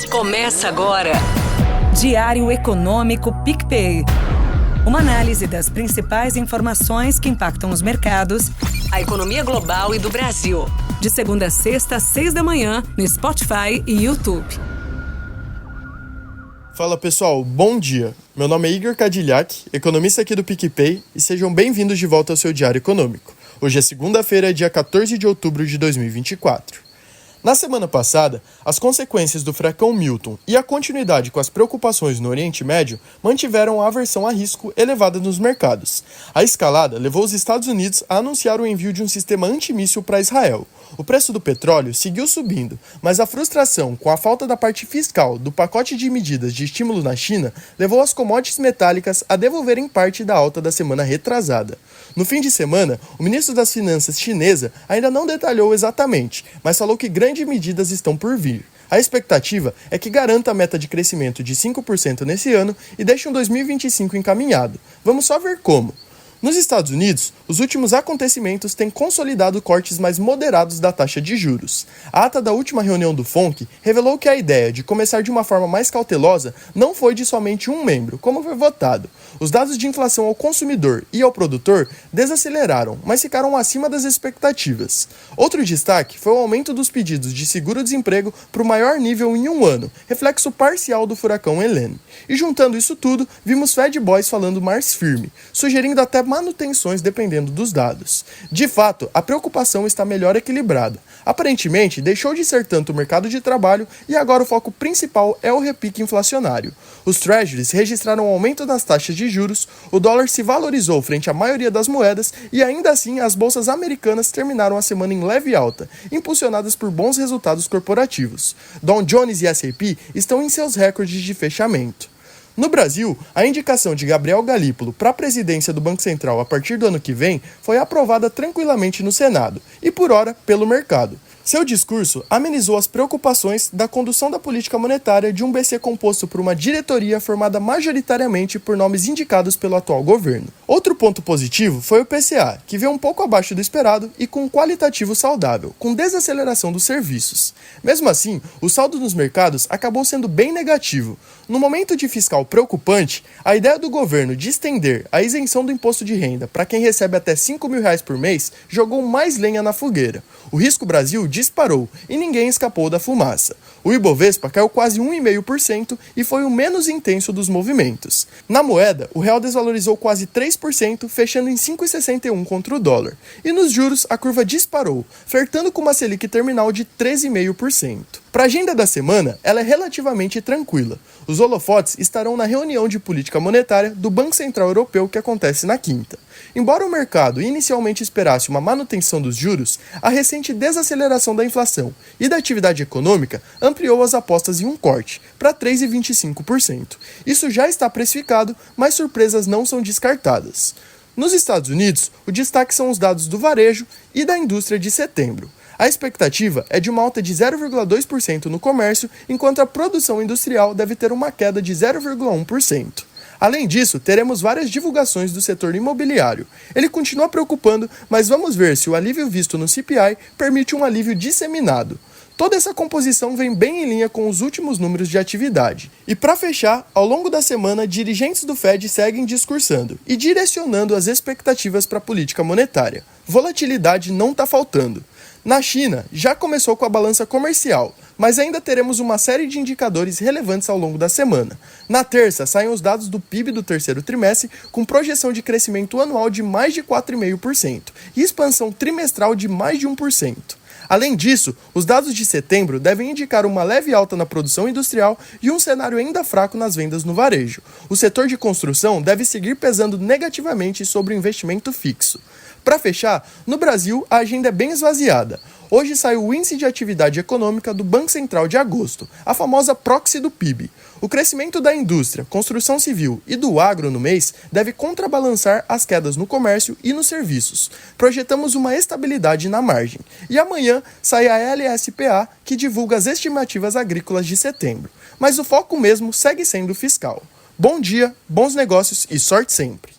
Começa agora. Diário Econômico PicPay. Uma análise das principais informações que impactam os mercados, A economia global e do Brasil. de segunda a sexta, às 6 da manhã, no Spotify e YouTube. Fala pessoal, bom dia. Meu nome é Igor Cadillac, economista aqui do PicPay, e sejam bem-vindos de volta ao seu Diário Econômico. Hoje é segunda-feira, dia 14 de outubro de 2024. Na semana passada, as consequências do furacão Milton e a continuidade com as preocupações no Oriente Médio mantiveram a aversão a risco elevada nos mercados. A escalada levou os Estados Unidos a anunciar o envio de um sistema antimíssil para Israel. O preço do petróleo seguiu subindo, mas a frustração com a falta da parte fiscal do pacote de medidas de estímulo na China levou as commodities metálicas a devolverem parte da alta da semana retrasada. No fim de semana, o ministro das Finanças chinesa ainda não detalhou exatamente, mas falou que grandes medidas estão por vir. A expectativa é que garanta a meta de crescimento de 5% nesse ano e deixe um 2025 encaminhado. Vamos só ver como. Nos Estados Unidos, os últimos acontecimentos têm consolidado cortes mais moderados da taxa de juros. A ata da última reunião do FONC revelou que a ideia de começar de uma forma mais cautelosa não foi de somente um membro, como foi votado. Os dados de inflação ao consumidor e ao produtor desaceleraram, mas ficaram acima das expectativas. Outro destaque foi o aumento dos pedidos de seguro-desemprego para o maior nível em um ano, reflexo parcial do furacão Helene. E juntando isso tudo, vimos Fed Boys falando mais firme, sugerindo até manutenções dependendo dos dados. De fato, a preocupação está melhor equilibrada. Aparentemente, deixou de ser tanto o mercado de trabalho e agora o foco principal é o repique inflacionário. Os treasuries registraram um aumento nas taxas de juros, o dólar se valorizou frente à maioria das moedas e ainda assim as bolsas americanas terminaram a semana em leve alta, impulsionadas por bons resultados corporativos. Dow Jones e S&P estão em seus recordes de fechamento. No Brasil, a indicação de Gabriel Galípolo para a presidência do Banco Central a partir do ano que vem foi aprovada tranquilamente no Senado e, por ora, pelo mercado. Seu discurso amenizou as preocupações da condução da política monetária de um BC composto por uma diretoria formada majoritariamente por nomes indicados pelo atual governo. Outro ponto positivo foi o PCA, que veio um pouco abaixo do esperado e com um qualitativo saudável, com desaceleração dos serviços. Mesmo assim, o saldo nos mercados acabou sendo bem negativo. No momento de fiscal preocupante, a ideia do governo de estender a isenção do imposto de renda para quem recebe até R$5 mil por mês jogou mais lenha na fogueira. O risco Brasil disparou e ninguém escapou da fumaça. O Ibovespa caiu quase 1,5% e foi o menos intenso dos movimentos. Na moeda, o real desvalorizou quase 3%, fechando em 5,61 contra o dólar. E nos juros, a curva disparou, flertando com uma Selic terminal de 13,5%. Para a agenda da semana, ela é relativamente tranquila. Os holofotes estarão na reunião de política monetária do Banco Central Europeu que acontece na quinta. Embora o mercado inicialmente esperasse uma manutenção dos juros, a recente desaceleração da inflação e da atividade econômica ampliou as apostas em um corte, para 3,25%. Isso já está precificado, mas surpresas não são descartadas. Nos Estados Unidos, o destaque são os dados do varejo e da indústria de setembro. A expectativa é de uma alta de 0,2% no comércio, enquanto a produção industrial deve ter uma queda de 0,1%. Além disso, teremos várias divulgações do setor imobiliário. Ele continua preocupando, mas vamos ver se o alívio visto no CPI permite um alívio disseminado. Toda essa composição vem bem em linha com os últimos números de atividade. E para fechar, ao longo da semana, dirigentes do Fed seguem discursando e direcionando as expectativas para a política monetária. Volatilidade não está faltando. Na China, já começou com a balança comercial, mas ainda teremos uma série de indicadores relevantes ao longo da semana. Na terça, saem os dados do PIB do terceiro trimestre, com projeção de crescimento anual de mais de 4,5% e expansão trimestral de mais de 1%. Além disso, os dados de setembro devem indicar uma leve alta na produção industrial e um cenário ainda fraco nas vendas no varejo. O setor de construção deve seguir pesando negativamente sobre o investimento fixo. Para fechar, no Brasil, a agenda é bem esvaziada. Hoje saiu o Índice de Atividade Econômica do Banco Central de agosto, a famosa proxy do PIB. O crescimento da indústria, construção civil e do agro no mês deve contrabalançar as quedas no comércio e nos serviços. Projetamos uma estabilidade na margem. E amanhã sai a LSPA, que divulga as estimativas agrícolas de setembro. Mas o foco mesmo segue sendo fiscal. Bom dia, bons negócios e sorte sempre!